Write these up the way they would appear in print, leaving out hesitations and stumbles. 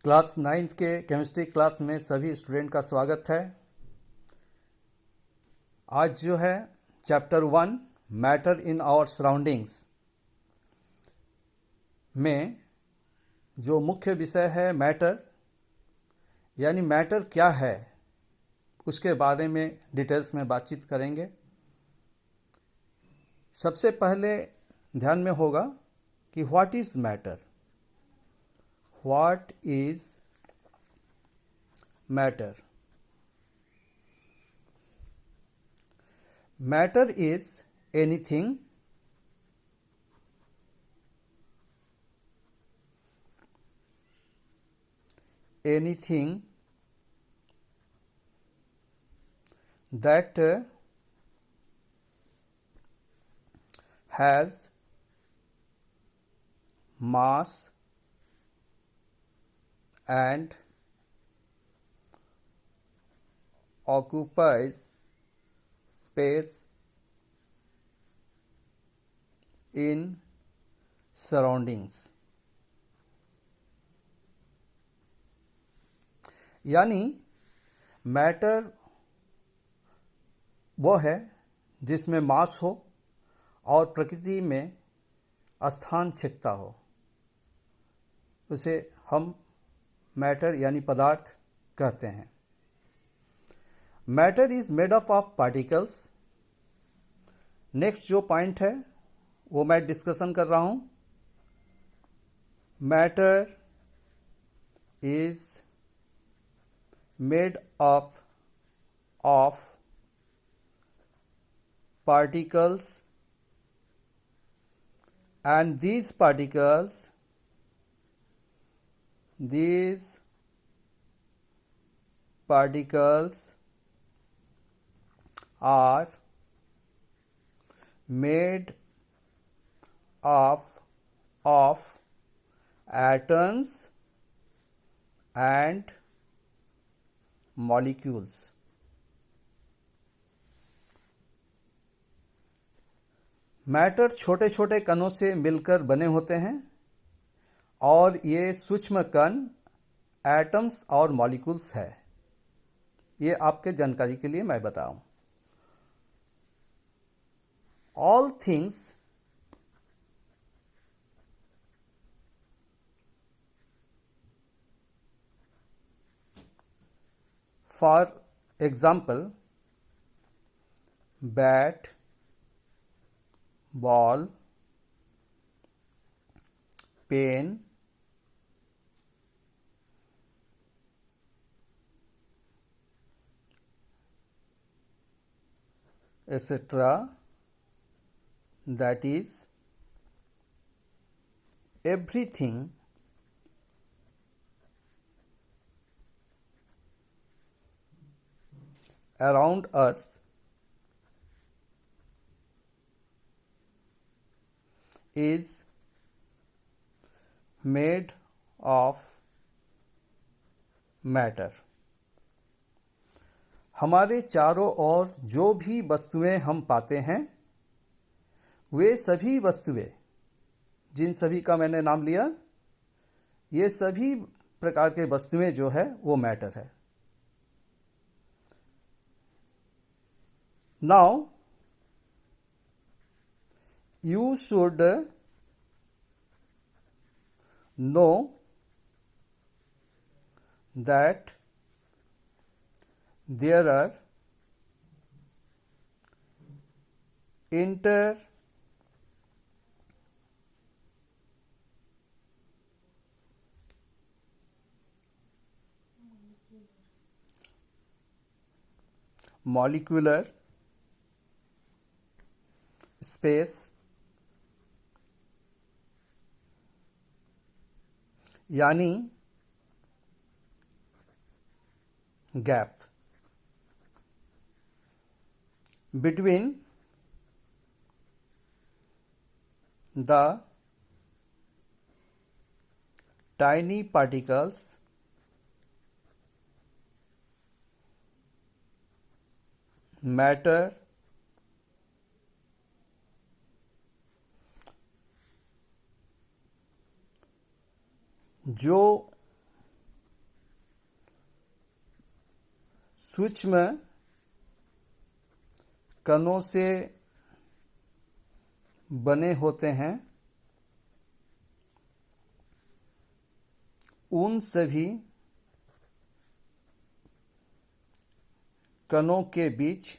Class 9 के chemistry class में सभी स्टूडेंट का स्वागत है। आज जो है chapter 1 matter in our surroundings में जो मुख्य विषय है मैटर यानी मैटर क्या है उसके बारे में डिटेल्स में बातचीत करेंगे। सबसे पहले ध्यान में होगा कि what is matter. What is matter? Matter is anything that has mass and occupies space in surroundings। यानी मैटर वो है जिसमें मास हो और प्रकृति में स्थान छिपता हो, उसे हम मैटर यानी पदार्थ कहते हैं। Matter is made up of particles. Next जो पॉइंट है वो मैं डिस्कशन कर रहा हूं। Matter is made up of particles and these particles are made up of atoms and molecules। Matter छोटे छोटे कणों से मिलकर बने होते हैं और ये सूक्ष्म कण एटम्स और मॉलिक्यूल्स है। ये आपके जानकारी के लिए मैं बताऊं। All things for example bat, ball, pen, etc. That is everything around us is made of matter। हमारे चारों ओर जो भी वस्तुएं हम पाते हैं वे सभी वस्तुएं, जिन सभी का मैंने नाम लिया, ये सभी प्रकार के वस्तुएं जो है वो मैटर है। Now you should know that there are intermolecular space यानी gap between the tiny particles matter जो सूक्ष्म कणों से बने होते हैं, उन सभी कणों के बीच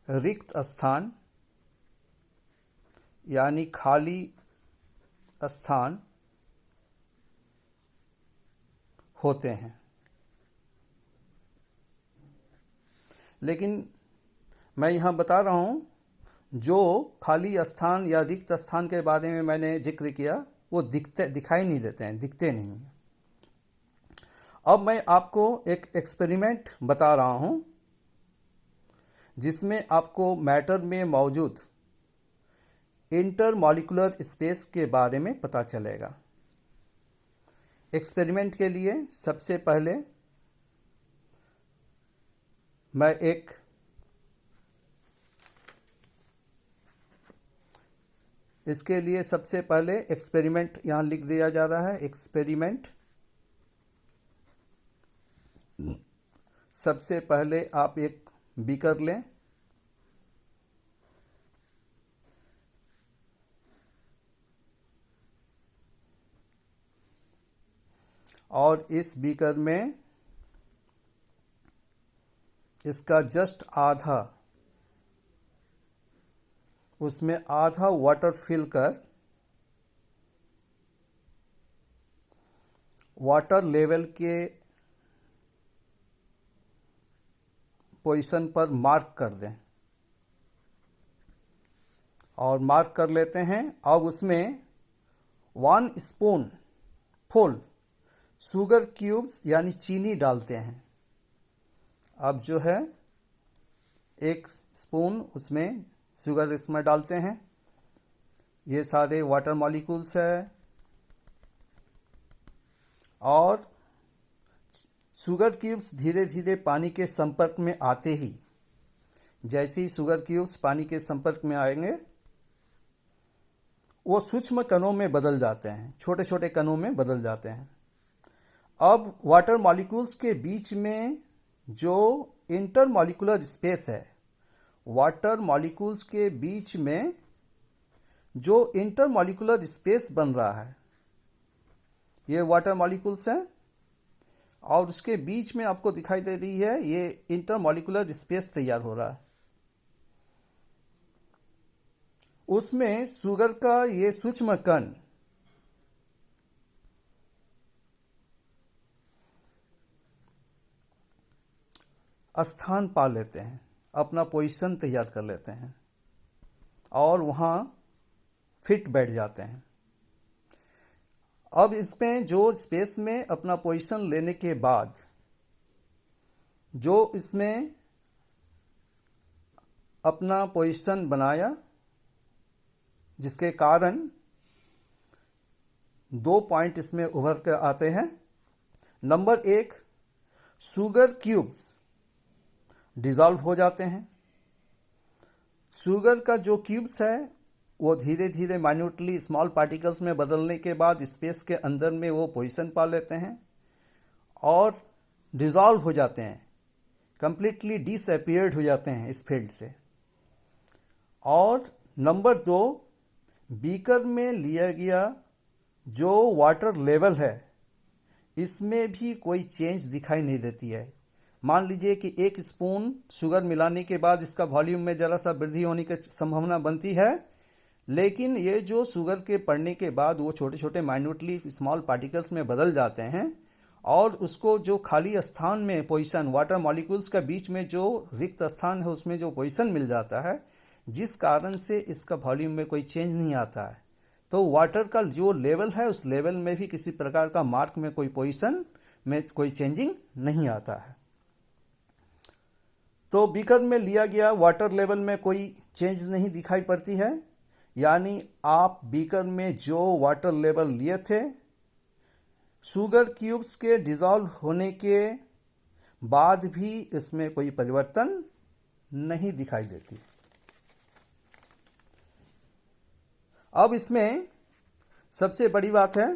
रिक्त स्थान यानी खाली स्थान होते हैं। लेकिन मैं यहाँ बता रहा हूँ, जो खाली स्थान या रिक्त स्थान के बारे में मैंने जिक्र किया वो दिखाई नहीं देते हैं, दिखते नहीं। अब मैं आपको एक एक्सपेरिमेंट बता रहा हूँ जिसमें आपको मैटर में मौजूद इंटरमॉलिक्यूलर स्पेस के बारे में पता चलेगा। एक्सपेरिमेंट के लिए सबसे पहले मैं इसके लिए सबसे पहले एक्सपेरिमेंट यहाँ लिख दिया जा रहा है। एक्सपेरिमेंट सबसे पहले आप एक बीकर लें और इस बीकर में इसका जस्ट आधा, उसमें आधा वाटर फिल कर वाटर लेवल के पोजीशन पर मार्क कर दें और मार्क कर लेते हैं। अब उसमें 1 स्पून फुल शुगर क्यूब्स यानी चीनी डालते हैं। अब जो है 1 स्पून उसमें शुगर इसमें डालते हैं। ये सारे वाटर मॉलिक्यूल्स है और शुगर क्यूब्स धीरे धीरे पानी के संपर्क में आते ही, जैसे ही शुगर क्यूब्स पानी के संपर्क में आएंगे वो सूक्ष्म कणों में बदल जाते हैं, छोटे छोटे कणों में बदल जाते हैं। अब वाटर मॉलिक्यूल्स के बीच में जो इंटरमॉलिक्यूलर स्पेस है, वाटर मॉलिक्यूल्स के बीच में जो इंटरमॉलिक्यूलर स्पेस बन रहा है, ये वाटर मॉलिक्यूल्स हैं और उसके बीच में आपको दिखाई दे रही है ये इंटरमॉलिक्यूलर स्पेस तैयार हो रहा है। उसमें शुगर का ये सूक्ष्म कण स्थान पा लेते हैं, अपना पोजीशन तैयार कर लेते हैं और वहाँ फिट बैठ जाते हैं। अब इसमें जो स्पेस में अपना पोजीशन लेने के बाद जो इसमें अपना पोजीशन बनाया, जिसके कारण 2 पॉइंट इसमें उभर कर आते हैं। नंबर 1, शुगर क्यूब्स डिसॉल्व हो जाते हैं। शुगर का जो क्यूब्स है वो धीरे धीरे माइन्यूटली स्मॉल पार्टिकल्स में बदलने के बाद स्पेस के अंदर में वो पोजीशन पा लेते हैं और डिसॉल्व हो जाते हैं, कंप्लीटली डिसअपीयर्ड हो जाते हैं इस फील्ड से। और नंबर 2, बीकर में लिया गया जो वाटर लेवल है इसमें भी कोई चेंज दिखाई नहीं देती है। मान लीजिए कि 1 स्पून शुगर मिलाने के बाद इसका वॉल्यूम में जरा सा वृद्धि होने की संभावना बनती है, लेकिन ये जो शुगर के पड़ने के बाद वो छोटे छोटे माइन्यूटली स्मॉल पार्टिकल्स में बदल जाते हैं और उसको जो खाली स्थान में पोजीशन, वाटर मॉलिक्यूल्स के बीच में जो रिक्त स्थान है उसमें जो पोजीशन मिल जाता है, जिस कारण से इसका वॉल्यूम में कोई चेंज नहीं आता है। तो वाटर का जो लेवल है उस लेवल में भी किसी प्रकार का मार्क में कोई पोजीशन में कोई चेंजिंग नहीं आता है। तो बीकर में लिया गया वाटर लेवल में कोई चेंज नहीं दिखाई पड़ती है, यानी आप बीकर में जो वाटर लेवल लिए थे, शुगर क्यूब्स के डिसॉल्व होने के बाद भी इसमें कोई परिवर्तन नहीं दिखाई देती। अब इसमें सबसे बड़ी बात है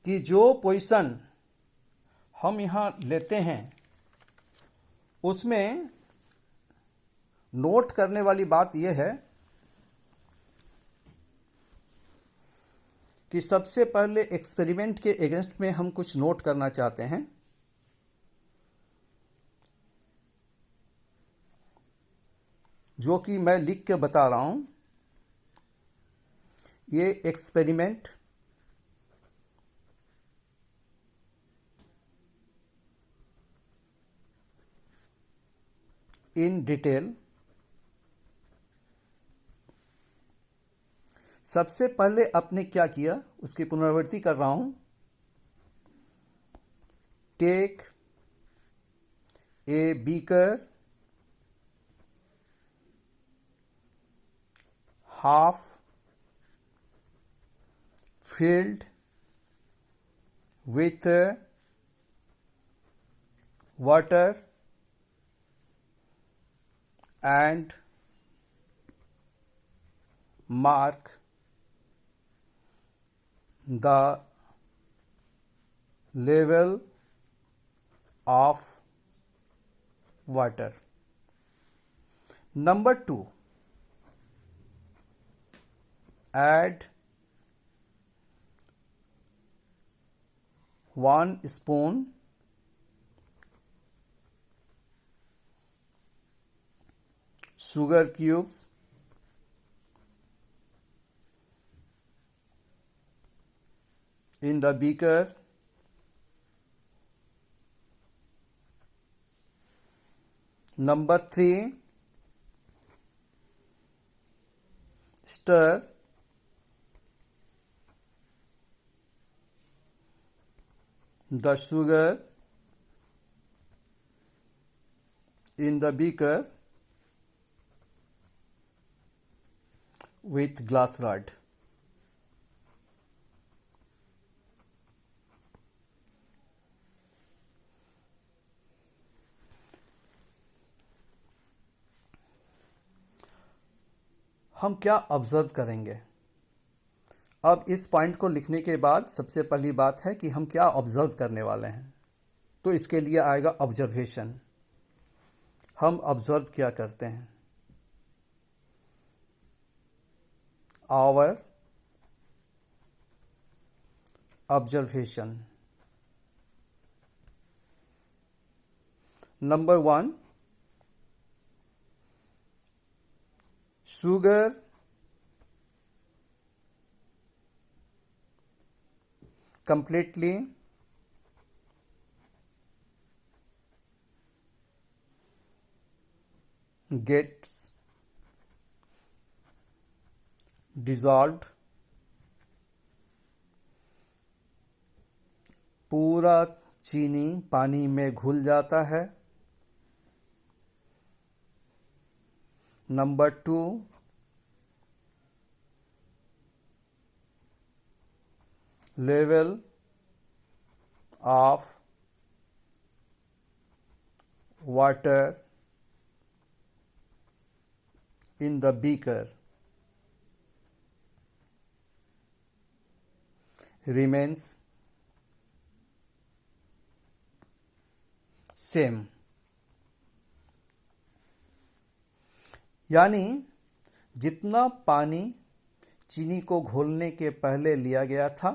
कि जो पोजीशन हम यहाँ लेते हैं उसमें नोट करने वाली बात यह है कि सबसे पहले एक्सपेरिमेंट के अगेंस्ट में हम कुछ नोट करना चाहते हैं। जो कि मैं लिख के बता रहा हूं। ये एक्सपेरिमेंट इन डिटेल। सबसे पहले आपने क्या किया उसकी पुनरावृत्ति कर रहा हूं। Take a beaker half filled with water and mark the level of water. Number 2, add 1 spoon sugar cubes in the beaker. Number 3, stir the sugar in the beaker with glass rod. हम क्या observe करेंगे? अब इस point को लिखने के बाद सबसे पहली बात है कि हम क्या ऑब्जर्व करने वाले हैं। तो इसके लिए आएगा ऑब्जर्वेशन। हम ऑब्जर्व क्या करते हैं? Our observation. Number 1, sugar completely gets dissolved। पूरा चीनी पानी में घुल जाता है। Number 2, level of water in the beaker remains same। यानी जितना पानी चीनी को घोलने के पहले लिया गया था,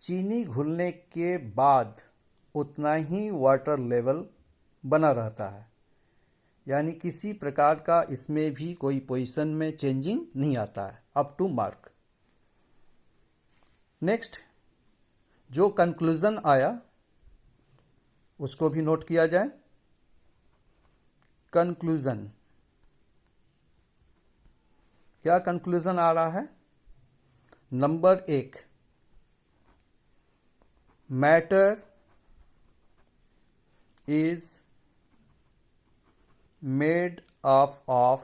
चीनी घुलने के बाद उतना ही वाटर लेवल बना रहता है। यानी किसी प्रकार का इसमें भी कोई पोजीशन में चेंजिंग नहीं आता है। Up to mark. नेक्स्ट जो कंक्लूजन आया उसको भी नोट किया जाए। कंक्लूजन, क्या कंक्लूजन आ रहा है? Number 1, matter is made up of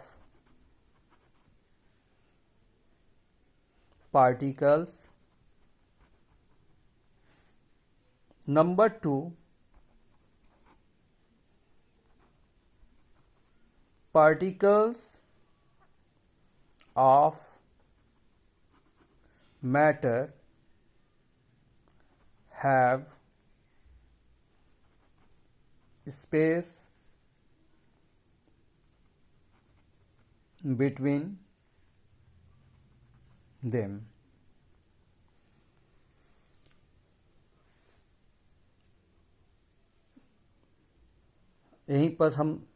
particles. Number 2, particles of matter have space between them. यहीं पर हम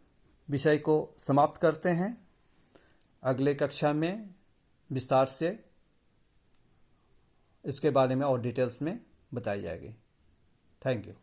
विषय को समाप्त करते हैं। अगले कक्षा में विस्तार से इसके बारे में और डिटेल्स में बताई जाएगी। Thank you.